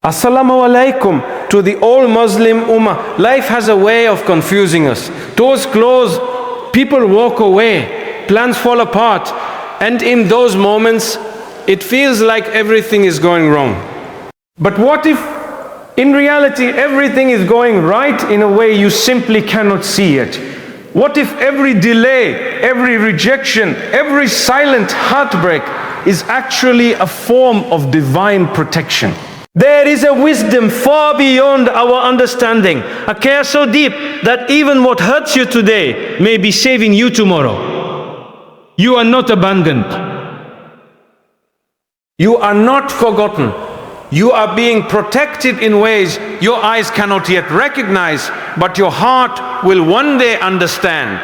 Assalamu alaikum to the all Muslim Ummah. Life has a way of confusing us. Doors close, people walk away, plans fall apart, and in those moments, it feels like everything is going wrong. But what if, in reality, everything is going right in a way you simply cannot see it? What if every delay, every rejection, every silent heartbreak is actually a form of divine protection? There is a wisdom far beyond our understanding, a care so deep that even what hurts you today may be saving you tomorrow. You are not abandoned. You are not forgotten. You are being protected in ways your eyes cannot yet recognize, but your heart will one day understand.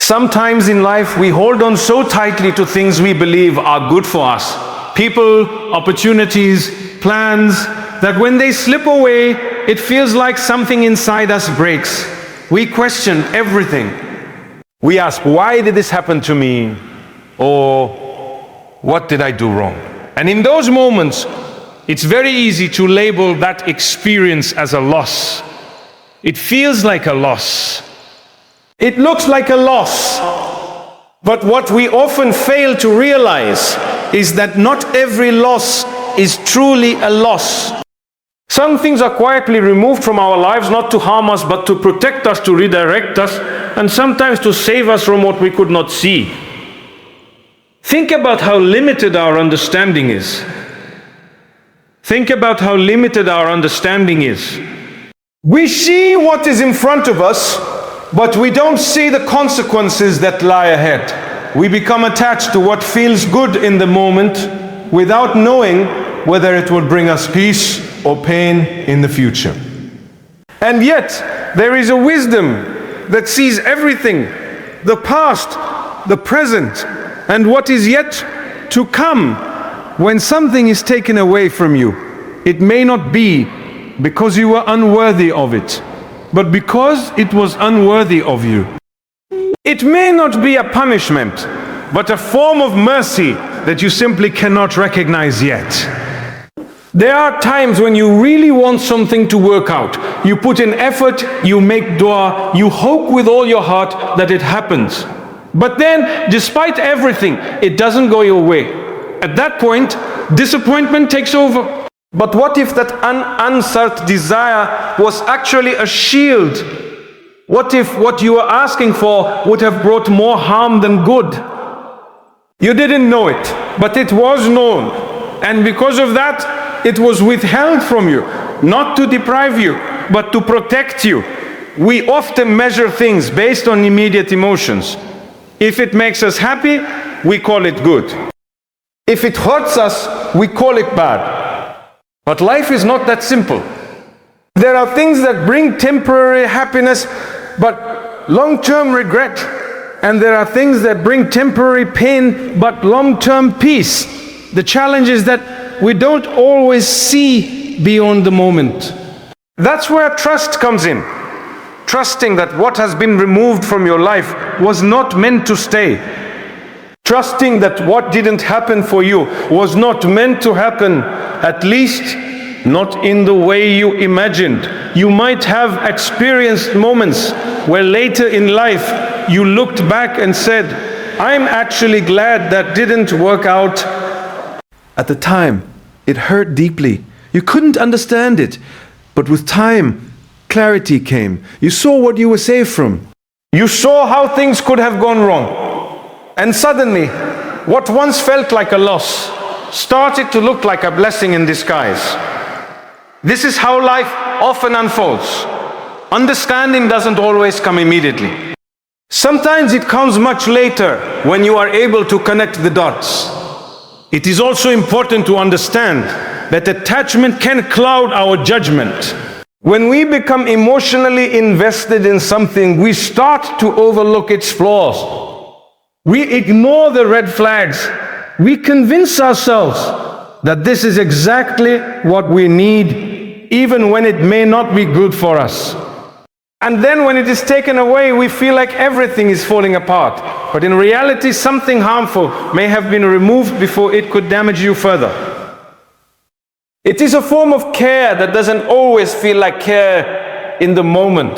Sometimes in life we hold on so tightly to things we believe are good for us. People, opportunities, plans, that when they slip away, it feels like something inside us breaks. We question everything. We ask, why did this happen to me? Or, what did I do wrong? And in those moments, it's very easy to label that experience as a loss. It feels like a loss. It looks like a loss. But what we often fail to realize is that not every loss is truly a loss. Some things are quietly removed from our lives, not to harm us, but to protect us, to redirect us, and sometimes to save us from what we could not see. Think about how limited our understanding is. Think about how limited our understanding is. We see what is in front of us, but we don't see the consequences that lie ahead. We become attached to what feels good in the moment without knowing whether it will bring us peace or pain in the future. And yet, there is a wisdom that sees everything, the past, the present, and what is yet to come. When something is taken away from you, it may not be because you were unworthy of it, but because it was unworthy of you. It may not be a punishment, but a form of mercy that you simply cannot recognize yet. There are times when you really want something to work out. You put in effort, you make dua, you hope with all your heart that it happens. But then, despite everything, it doesn't go your way. At that point, disappointment takes over. But what if that unanswered desire was actually a shield? What if what you were asking for would have brought more harm than good? You didn't know it, but it was known. And because of that, it was withheld from you, not to deprive you, but to protect you. We often measure things based on immediate emotions. If it makes us happy, we call it good. If it hurts us, we call it bad. But life is not that simple. There are things that bring temporary happiness, but long-term regret. And there are things that bring temporary pain, but long-term peace. The challenge is that we don't always see beyond the moment. That's where trust comes in. Trusting that what has been removed from your life was not meant to stay. Trusting that what didn't happen for you was not meant to happen, at least not in the way you imagined. You might have experienced moments where later in life you looked back and said, I'm actually glad that didn't work out. At the time, it hurt deeply. You couldn't understand it. But with time, clarity came. You saw what you were saved from. You saw how things could have gone wrong. And suddenly, what once felt like a loss started to look like a blessing in disguise. This is how life often unfolds. Understanding doesn't always come immediately. Sometimes it comes much later when you are able to connect the dots. It is also important to understand that attachment can cloud our judgment. When we become emotionally invested in something, we start to overlook its flaws. We ignore the red flags. We convince ourselves that this is exactly what we need, even when it may not be good for us. And then when it is taken away, we feel like everything is falling apart. But in reality, something harmful may have been removed before it could damage you further. It is a form of care that doesn't always feel like care in the moment.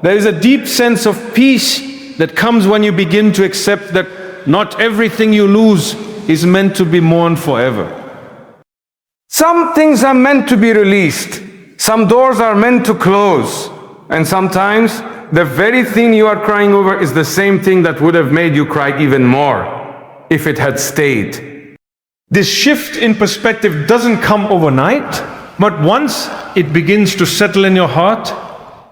There is a deep sense of peace that comes when you begin to accept that not everything you lose is meant to be mourned forever. Some things are meant to be released. Some doors are meant to close. And sometimes the very thing you are crying over is the same thing that would have made you cry even more if it had stayed. This shift in perspective doesn't come overnight, but once it begins to settle in your heart,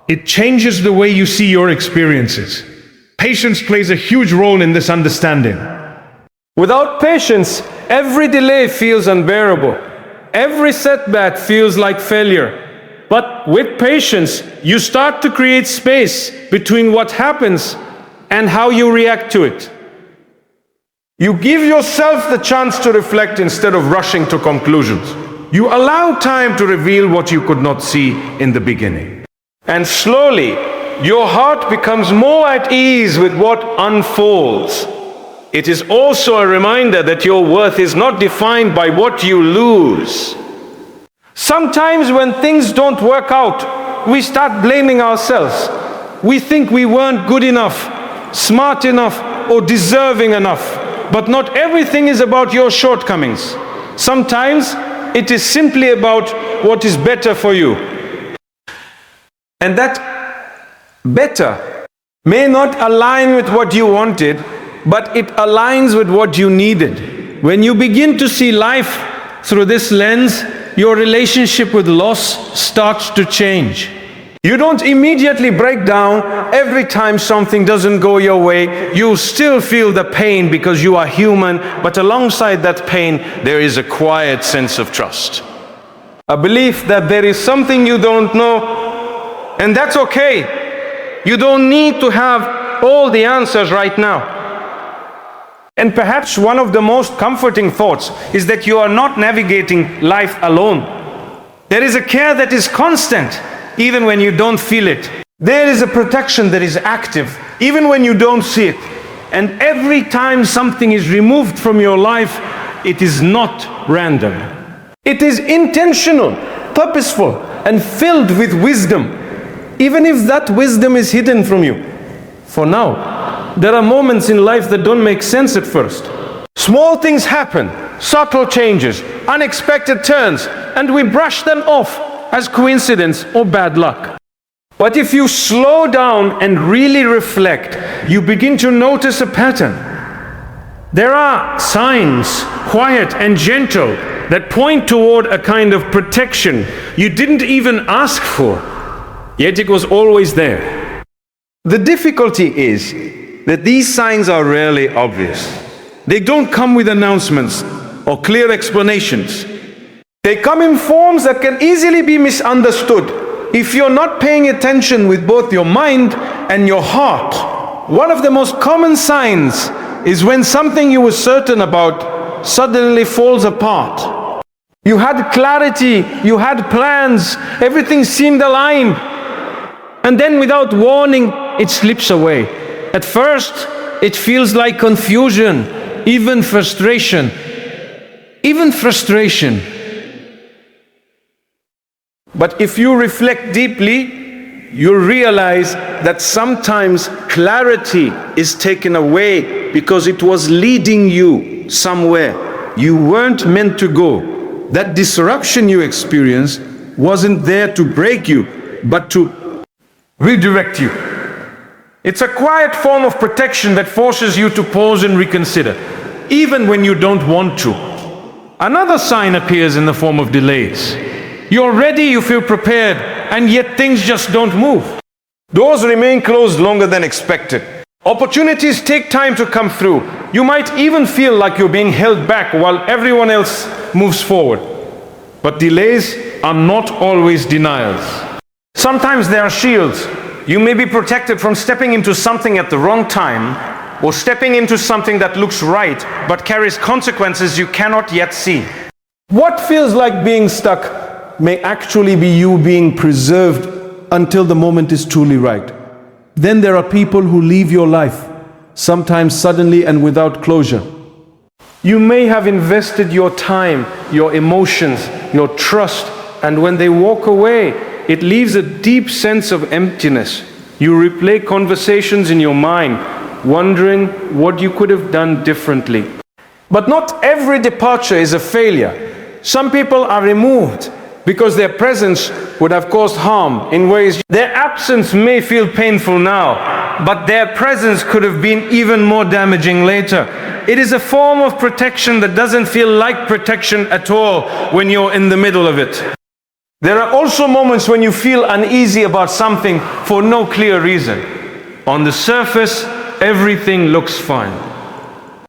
it changes the way you see your experiences. Patience plays a huge role in this understanding. Without patience, every delay feels unbearable. Every setback feels like failure. But with patience, you start to create space between what happens and how you react to it. You give yourself the chance to reflect instead of rushing to conclusions. You allow time to reveal what you could not see in the beginning. And slowly, your heart becomes more at ease with what unfolds. It is also a reminder that your worth is not defined by what you lose. Sometimes when things don't work out, we start blaming ourselves. We think we weren't good enough, smart enough, or deserving enough. But not everything is about your shortcomings. Sometimes it is simply about what is better for you. And that better may not align with what you wanted, but it aligns with what you needed. When you begin to see life through this lens, your relationship with loss starts to change. You don't immediately break down every time something doesn't go your way. You still feel the pain because you are human, but alongside that pain, there is a quiet sense of trust. A belief that there is something you don't know, and that's okay. You don't need to have all the answers right now. And perhaps one of the most comforting thoughts is that you are not navigating life alone. There is a care that is constant, even when you don't feel it. There is a protection that is active, even when you don't see it. And every time something is removed from your life, it is not random. It is intentional, purposeful, and filled with wisdom, even if that wisdom is hidden from you. For now, there are moments in life that don't make sense at first. Small things happen, subtle changes, unexpected turns, and we brush them off as coincidence or bad luck. But if you slow down and really reflect, you begin to notice a pattern. There are signs, quiet and gentle, that point toward a kind of protection you didn't even ask for, yet it was always there. The difficulty is that these signs are rarely obvious. They don't come with announcements or clear explanations. They come in forms that can easily be misunderstood if you're not paying attention with both your mind and your heart. One of the most common signs is when something you were certain about suddenly falls apart. You had clarity, you had plans, everything seemed aligned, and then without warning, it slips away. At first, it feels like confusion, even frustration. But if you reflect deeply, you'll realize that sometimes clarity is taken away because it was leading you somewhere you weren't meant to go. That disruption you experienced wasn't there to break you, but to redirect you. It's a quiet form of protection that forces you to pause and reconsider, even when you don't want to. Another sign appears in the form of delays. You're ready, you feel prepared, and yet things just don't move. Doors remain closed longer than expected. Opportunities take time to come through. You might even feel like you're being held back while everyone else moves forward. But delays are not always denials. Sometimes they are shields. You may be protected from stepping into something at the wrong time, or stepping into something that looks right but carries consequences you cannot yet see. What feels like being stuck may actually be you being preserved until the moment is truly right. Then there are people who leave your life, sometimes suddenly and without closure. You may have invested your time, your emotions, your trust. And when they walk away, it leaves a deep sense of emptiness. You replay conversations in your mind, wondering what you could have done differently. But not every departure is a failure. Some people are removed because their presence would have caused harm in ways. Their absence may feel painful now, but their presence could have been even more damaging later. It is a form of protection that doesn't feel like protection at all when you're in the middle of it. There are also moments when you feel uneasy about something for no clear reason. On the surface, everything looks fine.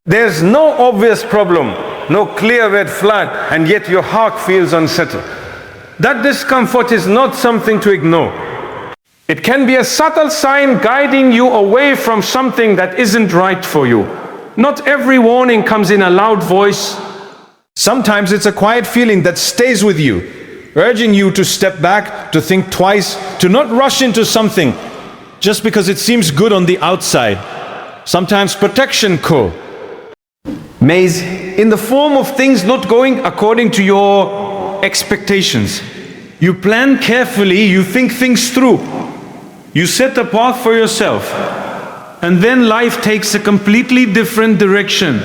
There's no obvious problem, no clear red flag, and yet your heart feels unsettled. That discomfort is not something to ignore. It can be a subtle sign guiding you away from something that isn't right for you. Not every warning comes in a loud voice. Sometimes it's a quiet feeling that stays with you, urging you to step back, to think twice, to not rush into something just because it seems good on the outside. Sometimes protection call. Maze in the form of things not going according to your expectations. You plan carefully, you think things through. You set a path for yourself. And then life takes a completely different direction.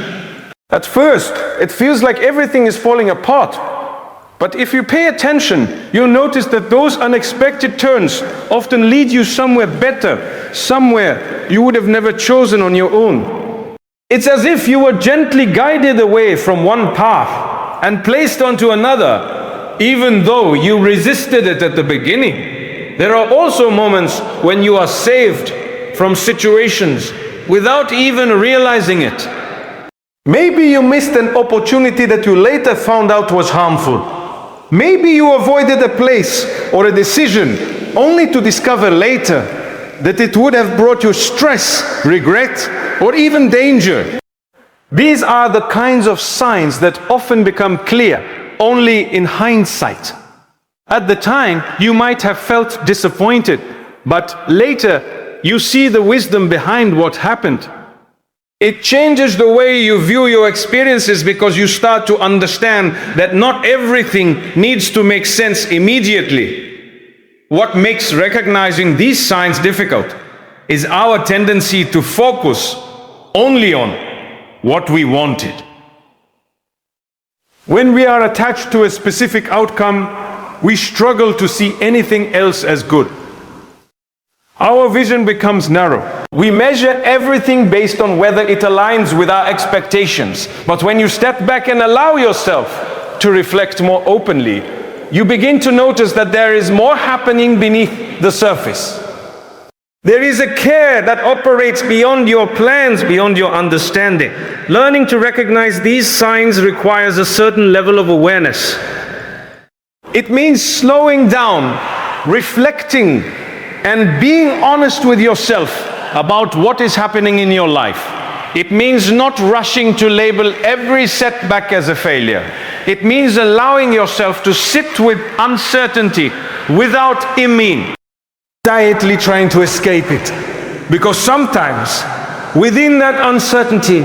At first, it feels like everything is falling apart. But if you pay attention, you'll notice that those unexpected turns often lead you somewhere better, somewhere you would have never chosen on your own. It's as if you were gently guided away from one path and placed onto another, even though you resisted it at the beginning. There are also moments when you are saved from situations without even realizing it. Maybe you missed an opportunity that you later found out was harmful. Maybe you avoided a place or a decision only to discover later that it would have brought you stress, regret, or even danger. These are the kinds of signs that often become clear only in hindsight. At the time, you might have felt disappointed, but later you see the wisdom behind what happened. It changes the way you view your experiences because you start to understand that not everything needs to make sense immediately. What makes recognizing these signs difficult is our tendency to focus only on what we wanted. When we are attached to a specific outcome, we struggle to see anything else as good. Our vision becomes narrow. We measure everything based on whether it aligns with our expectations. But when you step back and allow yourself to reflect more openly, you begin to notice that there is more happening beneath the surface. There is a care that operates beyond your plans, beyond your understanding. Learning to recognize these signs requires a certain level of awareness. It means slowing down, reflecting, and being honest with yourself about what is happening in your life. It means not rushing to label every setback as a failure. It means allowing yourself to sit with uncertainty without immediately trying to escape it. Because sometimes, within that uncertainty,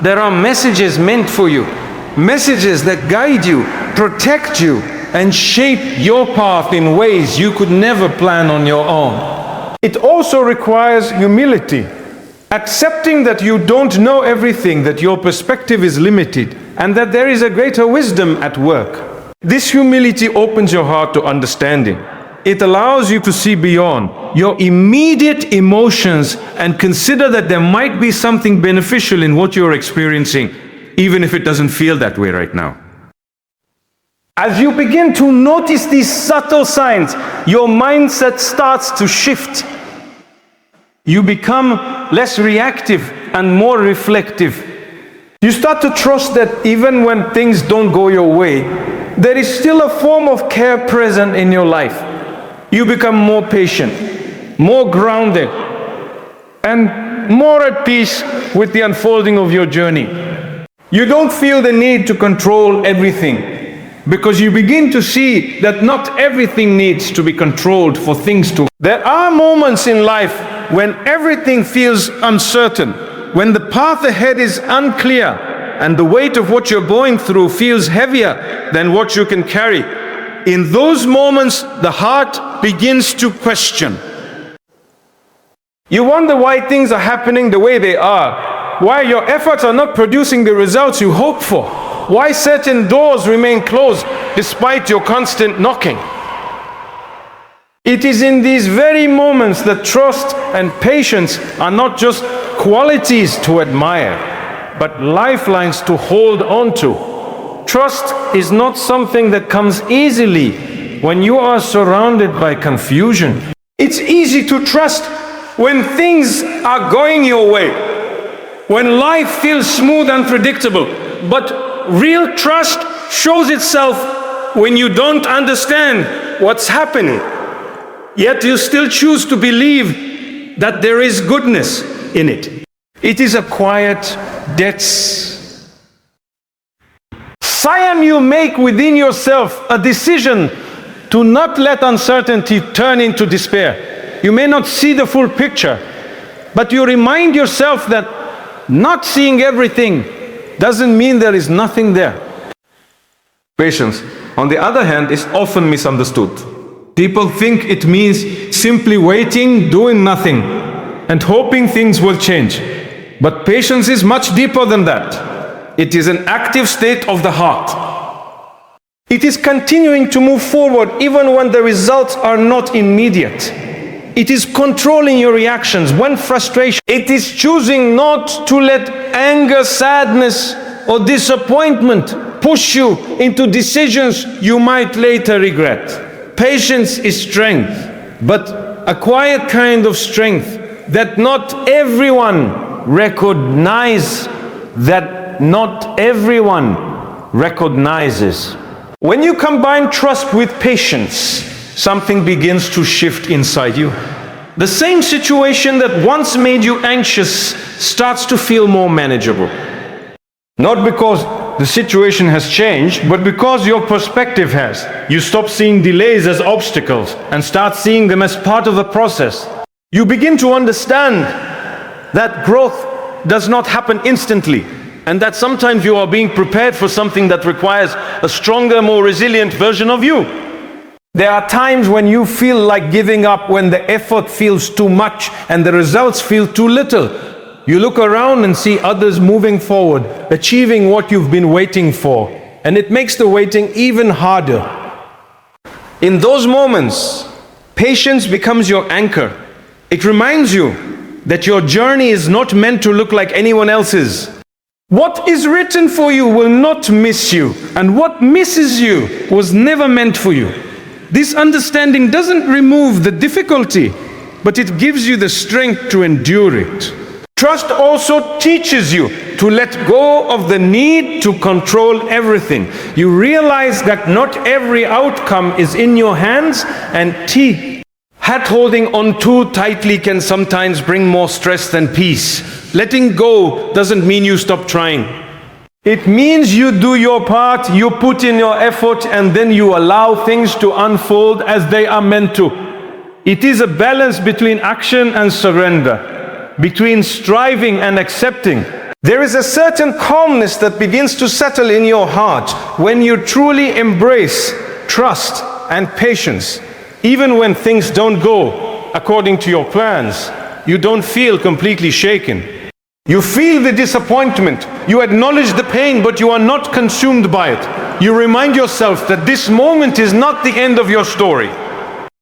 there are messages meant for you. Messages that guide you, protect you, and shape your path in ways you could never plan on your own. It also requires humility, accepting that you don't know everything, that your perspective is limited, and that there is a greater wisdom at work. This humility opens your heart to understanding. It allows you to see beyond your immediate emotions and consider that there might be something beneficial in what you're experiencing, even if it doesn't feel that way right now. As you begin to notice these subtle signs, your mindset starts to shift. You become less reactive and more reflective. You start to trust that even when things don't go your way, there is still a form of care present in your life. You become more patient, more grounded, and more at peace with the unfolding of your journey. You don't feel the need to control everything, because you begin to see that not everything needs to be controlled for things to. There are moments in life when everything feels uncertain, when the path ahead is unclear, and the weight of what you're going through feels heavier than what you can carry. In those moments, the heart begins to question. You wonder why things are happening the way they are, why your efforts are not producing the results you hope for, why certain doors remain closed despite your constant knocking. It is in these very moments that trust and patience are not just qualities to admire, but lifelines to hold on to. Trust is not something that comes easily when you are surrounded by confusion. It's easy to trust when things are going your way, when life feels smooth and predictable. But real trust shows itself when you don't understand what's happening, yet you still choose to believe that there is goodness in it. It is a quiet debts. Siyam, you make within yourself a decision to not let uncertainty turn into despair. You may not see the full picture, but you remind yourself that not seeing everything doesn't mean there is nothing there. Patience, on the other hand, is often misunderstood. People think it means simply waiting, doing nothing, and hoping things will change. But patience is much deeper than that. It is an active state of the heart. It is continuing to move forward even when the results are not immediate. It is controlling your reactions when frustration. It is choosing not to let anger, sadness, or disappointment push you into decisions you might later regret. Patience is strength, but a quiet kind of strength that not everyone recognizes. When you combine trust with patience, something begins to shift inside you. The same situation that once made you anxious starts to feel more manageable. Not because the situation has changed, but because your perspective has. You stop seeing delays as obstacles and start seeing them as part of the process. You begin to understand that growth does not happen instantly, and that sometimes you are being prepared for something that requires a stronger, more resilient version of you. There are times when you feel like giving up, when the effort feels too much and the results feel too little. You look around and see others moving forward, achieving what you've been waiting for, and it makes the waiting even harder. In those moments, patience becomes your anchor. It reminds you that your journey is not meant to look like anyone else's. What is written for you will not miss you, and what misses you was never meant for you. This understanding doesn't remove the difficulty, but it gives you the strength to endure it. Trust also teaches you to let go of the need to control everything. You realize that not every outcome is in your hands, and hat holding on too tightly can sometimes bring more stress than peace. Letting go doesn't mean you stop trying. It means you do your part, you put in your effort, and then you allow things to unfold as they are meant to. It is a balance between action and surrender, between striving and accepting. There is a certain calmness that begins to settle in your heart when you truly embrace trust and patience. Even when things don't go according to your plans, you don't feel completely shaken. You feel the disappointment, you acknowledge the pain, but you are not consumed by it. You remind yourself that this moment is not the end of your story.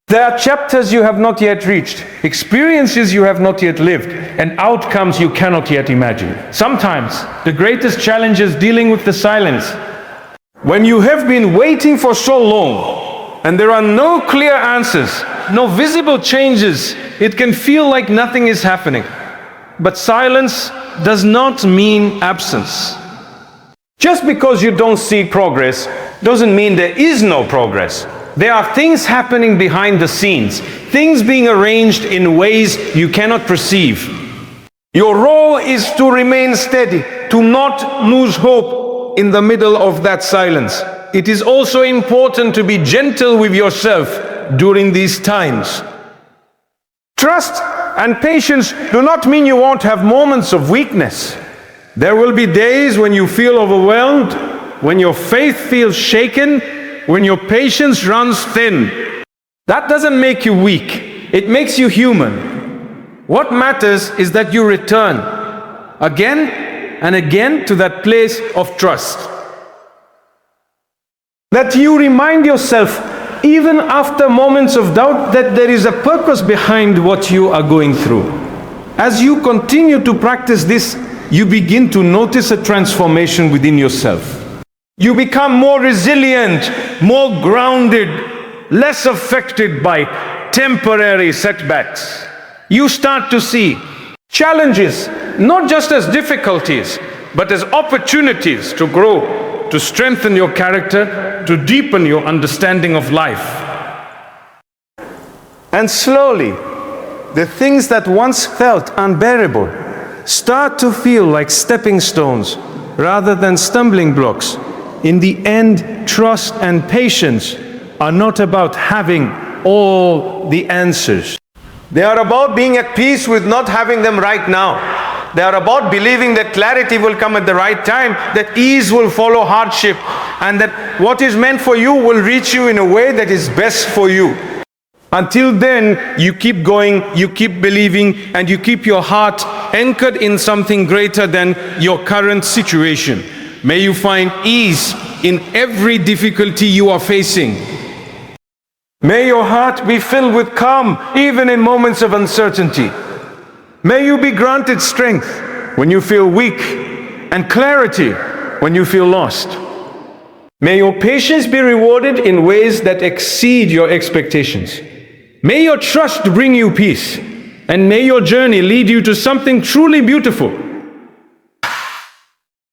There are chapters you have not yet reached, experiences you have not yet lived, and outcomes you cannot yet imagine. Sometimes the greatest challenge is dealing with the silence. When you have been waiting for so long, and there are no clear answers, no visible changes, it can feel like nothing is happening. But silence does not mean absence. Just because you don't see progress doesn't mean there is no progress. There are things happening behind the scenes, things being arranged in ways you cannot perceive. Your role is to remain steady, to not lose hope in the middle of that silence. It is also important to be gentle with yourself during these times. Trust and patience do not mean you won't have moments of weakness. There will be days when you feel overwhelmed, when your faith feels shaken, when your patience runs thin. That doesn't make you weak. It makes you human. What matters is that you return again and again to that place of trust. That you remind yourself, even after moments of doubt, that there is a purpose behind what you are going through. As you continue to practice this, you begin to notice a transformation within yourself. You become more resilient, more grounded, less affected by temporary setbacks. You start to see challenges not just as difficulties, but as opportunities to grow, to strengthen your character, to deepen your understanding of life. And slowly, the things that once felt unbearable start to feel like stepping stones rather than stumbling blocks. In the end, trust and patience are not about having all the answers. They are about being at peace with not having them right now. They are about believing that clarity will come at the right time, that ease will follow hardship, and that what is meant for you will reach you in a way that is best for you. Until then, you keep going, you keep believing, and you keep your heart anchored in something greater than your current situation. May you find ease in every difficulty you are facing. May your heart be filled with calm even in moments of uncertainty. May you be granted strength when you feel weak and clarity when you feel lost. May your patience be rewarded in ways that exceed your expectations. May your trust bring you peace, and may your journey lead you to something truly beautiful.